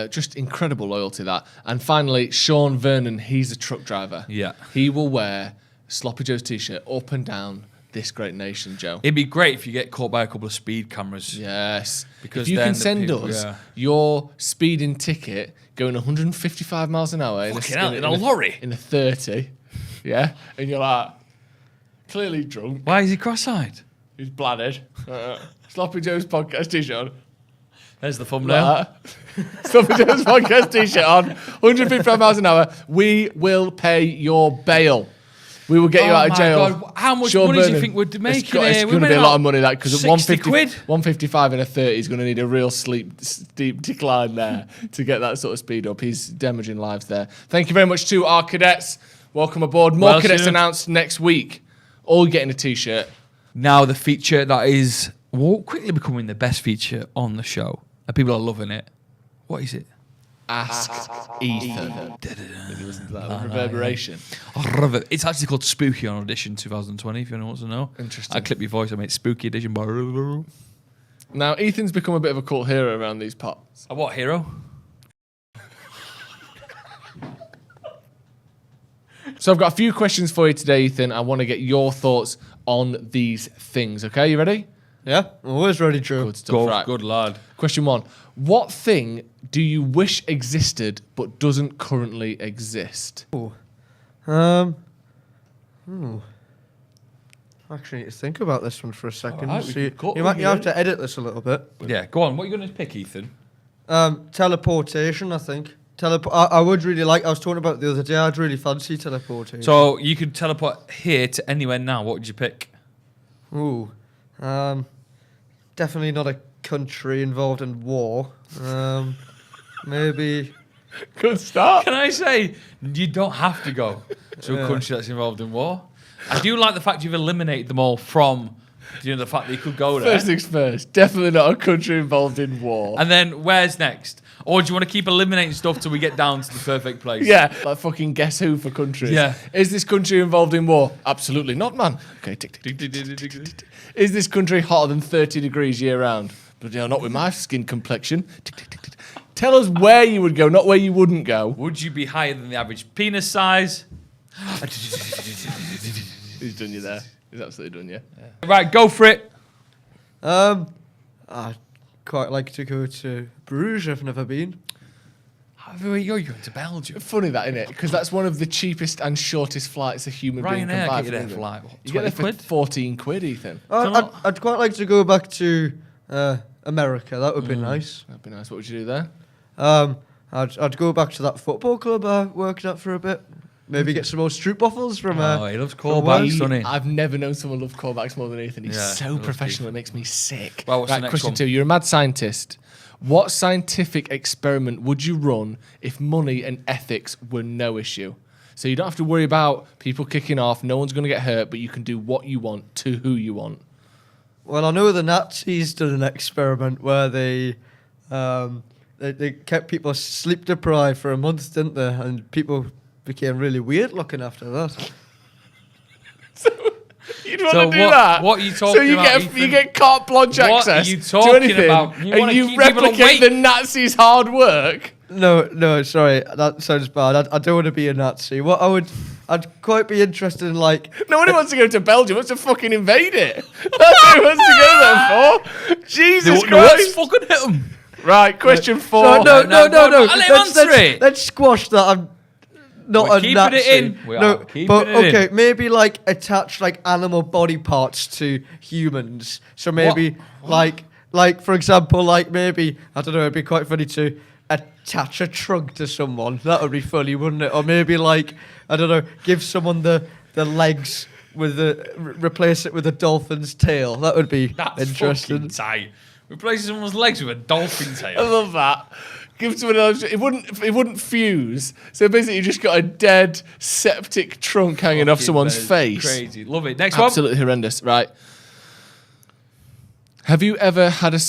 Just incredible loyalty, that. And finally, Sean Vernon. He's a truck driver. Yeah. He will wear Sloppy Joe's T-shirt up and down this great nation, Joe. It'd be great if you get caught by a couple of speed cameras. Yes. Because if you then can the send people- us yeah. your speeding ticket going 155 miles an hour Fucking hell, in a lorry? In a 30, yeah? And you're like, clearly drunk. Why is he cross-eyed? He's bladdered. Sloppy Joe's podcast T-shirt. There's the thumbnail. Sloppy Joe's podcast T-shirt on, 155 miles an hour. We will pay your bail. We will get you out of jail. God. How much Sean money do you Vernon. think we're making It's here? going to be a lot of money, that, because 60 quid. 155 and a 30 is going to need a real steep decline there to get that sort of speed up. He's damaging lives there. Thank you very much to our cadets. Welcome aboard. More cadets soon. announced next week. All getting a T-shirt. Now the feature that is quickly becoming the best feature on the show. And people are loving it. What is it? Ask Ethan. Did you listen to that? The reverberation. It's actually called Spooky on Audition 2020, if anyone wants to know. Interesting. I clip your voice, I made Spooky Edition. Now, Ethan's become a bit of a cult hero around these parts. A what hero? So I've got a few questions for you today, Ethan. I want to get your thoughts on these things. Okay, you ready? Yeah, always ready, Drew. Good stuff. Right. Good lad. Question 1. What thing do you wish existed but doesn't currently exist? Actually, need to think about this one for a second. Alright, we So can cut you have here. to edit this a little bit. Yeah, go on. What are you going to pick, Ethan? Teleportation, I think. I would really like. I was talking about it the other day. I'd really fancy teleportation. So you could teleport here to anywhere now. What would you pick? Ooh, definitely not a country involved in war. Maybe. Good start. Can I say, you don't have to go to a country that's involved in war. I do like the fact you've eliminated them all from Do you know the fact that he could go there? First things first, definitely not a country involved in war. And then where's next? Or do you want to keep eliminating stuff till we get down to the perfect place? Yeah, like fucking Guess Who for countries. Yeah. Is this country involved in war? Absolutely not, man. Okay, tick, tick, tick, tick, tick, tick, tick. Is this country hotter than 30 degrees year round? But not with my skin complexion. Tick, tick, tick, tick. Tell us where you would go, not where you wouldn't go. Would you be higher than the average penis size? He's done you there. He's absolutely done you. Right, go for it. I'd quite like to go to Bruges. I've never been. Everywhere you go, you're going to Belgium. Funny that, isn't it? Because that's one of the cheapest and shortest flights a human being can Ryanair buy. get you there for like, what, You get there 20 for quid? 14 quid, Ethan. I'd quite like to go back to America. That would be nice. That'd be nice. What would you do there? I'd go back to that football club I worked at for a bit. Maybe get some more stroop waffles from. Oh, he loves from callbacks, Wales. doesn't he? I've never known someone love callbacks more than Ethan. He's Yeah, so he loves professional, Ethan. it makes me sick. Well, what's the next question one? 2. You're a mad scientist. What scientific experiment would you run if money and ethics were no issue? So you don't have to worry about people kicking off. No one's going to get hurt, but you can do what you want to who you want. Well, I know the Nazis did an experiment where they kept people sleep deprived for a month, didn't they? And people became really weird looking after that. You'd want So to do that. what are you talking So you about, get Ethan? you get carte blanche What are access you to talking anything, about? You wanna and you keep people replicate awake. the Nazis' hard work. No, sorry, that sounds bad. I don't want to be a Nazi. I'd quite be interested in like. No one wants to go to Belgium. Wants to fucking invade it. That's what he wants to go there for. Jesus Let's Christ! fucking hit him. Right, question 4. No. I'll let him answer it. Let's squash that. I'm not We're a keeping Nazi. it in. We no, are keeping but it in. okay, maybe like attach like animal body parts to humans. So maybe like for example, like maybe I don't know. It'd be quite funny to attach a trunk to someone. That would be funny, wouldn't it? Or maybe like I don't know, give someone the legs with replace it with a dolphin's tail. That would be That's interesting. fucking tight. Replacing someone's legs with a dolphin I tail. love that. Give someone else. It wouldn't fuse. So basically, you just got a dead septic trunk hanging off Fucking someone's that's face. Crazy. Love it. Next one. Absolutely horrendous. Right. Have you ever had a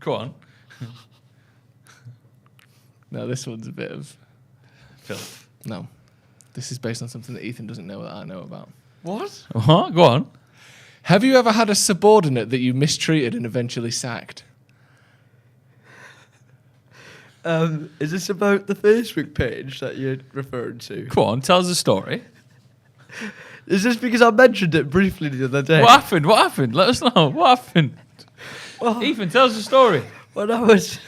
Go on. No, this one's a bit of Phil. no. This is based on something that Ethan doesn't know that I know about. What? Uh-huh. Go on. Have you ever had a subordinate that you mistreated and eventually sacked? Is this about the Facebook page that you're referring to? Go on. Tell us a story. Is this because I mentioned it briefly the other day? What happened? What happened? Let us know. What happened? Well, Ethan, tell us a story. when I was,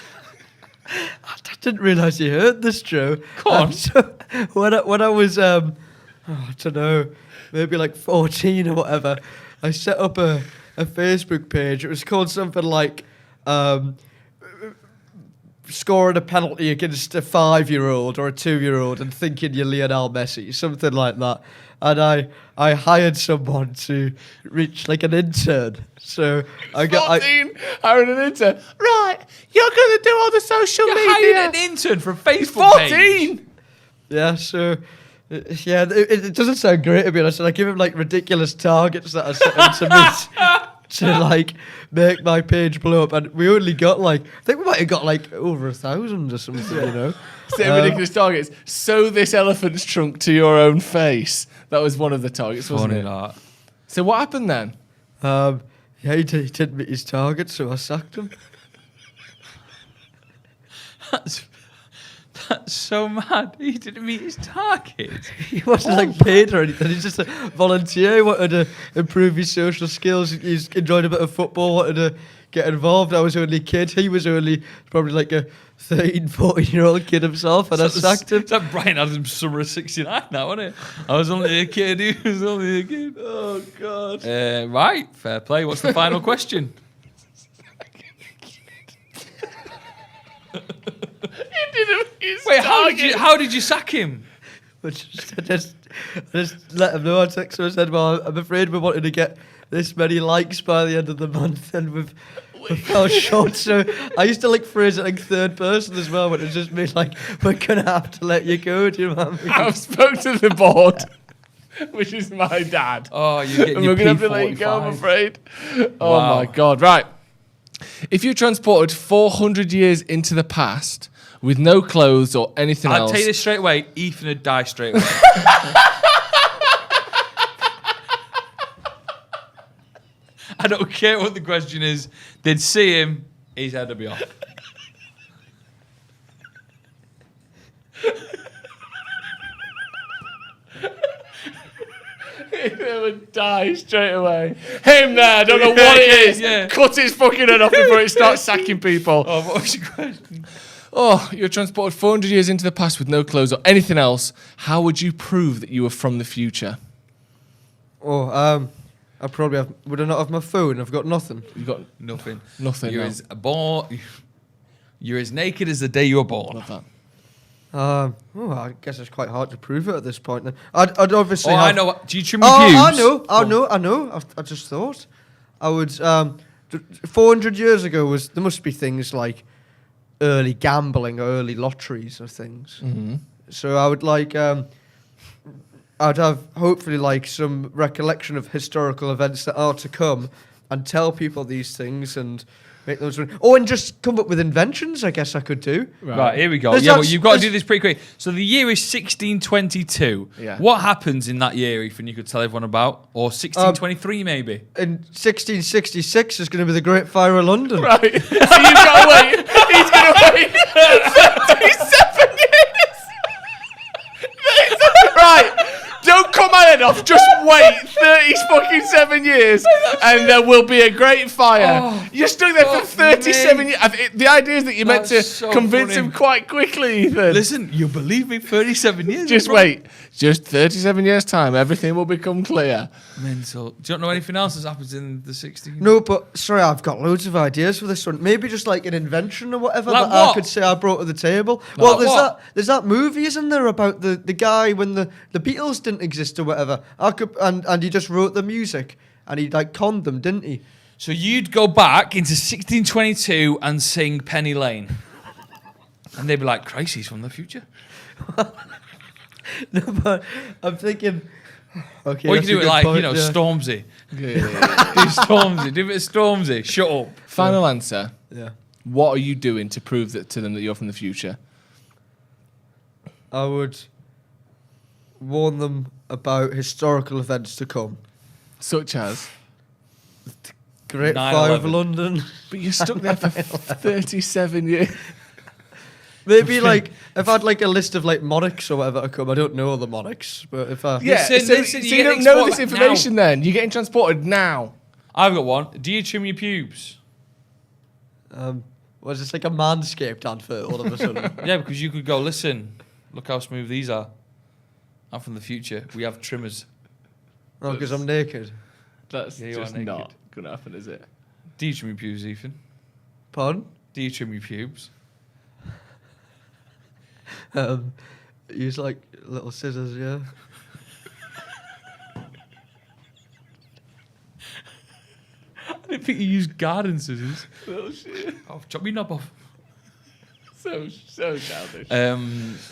I didn't realise you heard this, Joe. Go on. So when I was, I don't know, maybe like 14 or whatever, I set up a Facebook page. It was called something like scoring a penalty against a 5-year-old or a 2-year-old and thinking you're Lionel Messi, something like that. And I hired someone to reach like an intern. So I got 14, hiring an intern. Right, you're going to do all the social You media. hired an intern for a Facebook page. 14. yeah. So yeah, it doesn't sound great to be honest. And I give him like ridiculous targets that I set him to meet to like make my page blow up. And we only got like I think we might have got like over 1,000 or something. You know. Set ridiculous targets. Sew this elephant's trunk to your own face. That was one of the targets, wasn't Funny it? that. So what happened then? Yeah, he didn't meet his target, so I sacked him. That's so mad. He didn't meet his target. He wasn't like paid or anything. He's just a volunteer. He wanted to improve his social skills. He's enjoyed a bit of football, wanted to get involved. I was only a kid. He was only probably like a 13, 14-year-old kid himself, and I sacked him. Is that Brian Adams' Summer of 69 now, wasn't it? I was only a kid. He was only a kid. Oh, God. Right. Fair play. What's the final question? Wait, how did you sack him? I just let him know. I texted him and said, well, I'm afraid we wanted to get this many likes by the end of the month, and we fell short. So I used to like phrase it like third person as well, but it's just me like, we're going to have to let you go. Do you know what I mean? I've spoke to the board. which is my dad. Oh, you're getting And your we're going to have to let you go, I'm afraid. Oh, my God. Right. If you transported 400 years into the past with no clothes or anything else... I'll tell you this straight away. Ethan would die straight away. I don't care what the question is. They'd see him, his head would be off. He would die straight away. Him there, I don't know what it is. Yeah. Cut his fucking head off before it starts sacking people. Oh, what was your question? Oh, you're transported 400 years into the past with no clothes or anything else. How would you prove that you were from the future? Oh, I probably would I not have my phone? I've got nothing. You got Nothing. nothing. You're no. You're as naked as the day you were born. Love that. I guess it's quite hard to prove it at this point. Then I'd obviously. Oh, have, I know. Do you trim your pubes? I know. I just thought I would. 400 years ago there must be things like early gambling or early lotteries or things. Mm-hmm. So I would like. I'd have hopefully like some recollection of historical events that are to come, and tell people these things and make those. And just come up with inventions. I guess I could do. Right, here we go. There's Yeah, that- but you've got to there's- do this pretty quick. So the year is 1622. Yeah. What happens in that year, Ethan, you could tell everyone about? Or 1623, maybe? In 1666 is going to be the Great Fire of London. Right. So you've got to wait. He's going to wait 37 years. Right. Don't cut my head off. Just wait 37 years and there will be a great fire. Oh, You're stuck there for 37 years. The idea is that you're meant to That's so convince funny. him quite quickly, Ethan. Listen, you believe me, 37 years. Just wait. Just 37 years' time. Everything will become clear. Mental. Do you not know anything else that's happened in the 16? No, but sorry, I've got loads of ideas for this one. Maybe just like an invention or whatever Like that I what? could say I brought to the table. Like Well, what? there's that movie, isn't there, about the guy when the Beatles didn't exist or whatever. I could and he just wrote the music and he like conned them, didn't he? So you'd go back into 1622 and sing Penny Lane. And they'd be like, Christ, he's from the future. No, but I'm thinking. Okay, Or you that's can do a it good like, point, yeah. Stormzy. Do Stormzy. Do a bit of Stormzy. Shut up. Final answer. Yeah, What are you doing to prove that to them that you're from the future? I would warn them about historical events to come. Such as? Great Fire of 9/11. London. But you're stuck there for 37 years. Maybe like if I had like a list of like monarchs or whatever to come. I don't know all the monarchs, but if I Listen, so listen, you you don't get know this exported information then. You're getting transported now. I've got one. Do you trim your pubes? was this like a Manscaped advert all of a sudden? Yeah, because you could go, listen, look how smooth these are. I'm from the future. We have trimmers. Oh, because I'm naked. That's Yeah, you just are naked. not going to happen, is it? Do you trim your pubes, Ethan? Pardon? Do you trim your pubes? Use like little scissors, yeah. I didn't think you used garden scissors. Oh, shit. Oh, chop me knob off. So childish.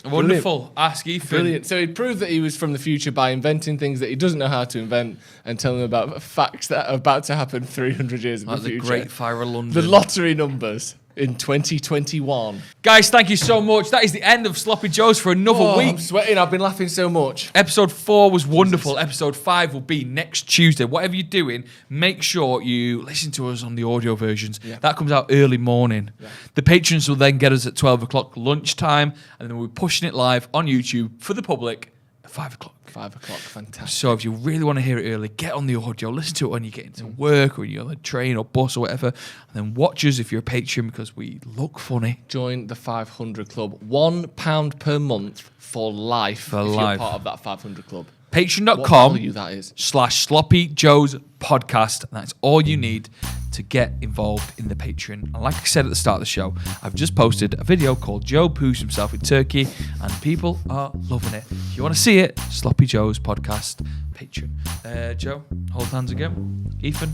Wonderful. Ask Ethan. Brilliant. So he proved that he was from the future by inventing things that he doesn't know how to invent and telling them about facts that are about to happen 300 years in Like the the future. Great Fire of London. The lottery numbers in 2021. Guys, thank you so much. That is the end of Sloppy Joe's for another Oh, week. I'm sweating. I've been laughing so much. Episode 4 was wonderful. Episode 5 will be next Tuesday. Whatever you're doing, make sure you listen to us on the audio versions. Yeah. That comes out early morning. Yeah. The patrons will then get us at 12 o'clock lunchtime, and then we'll be pushing it live on YouTube for the public at 5 o'clock. 5 o'clock. Fantastic. So if you really want to hear it early, get on the audio, listen to it when you get into work or you're on the train or bus or whatever, and then watch us if you're a patron because we look funny. Join the 500 Club. £1 per month for life. For if life. You're part of that 500 Club. What Patreon.com value that is. /Sloppy Joe's podcast. And that's all you need to get involved in the Patreon. And like I said at the start of the show, I've just posted a video called Joe Poos Himself in Turkey, and people are loving it. If you want to see it, Sloppy Joe's podcast Patreon. Joe, hold hands again. Ethan,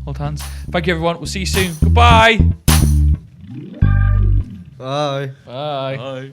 hold hands. Thank you, everyone. We'll see you soon. Goodbye. Bye. Bye. Bye.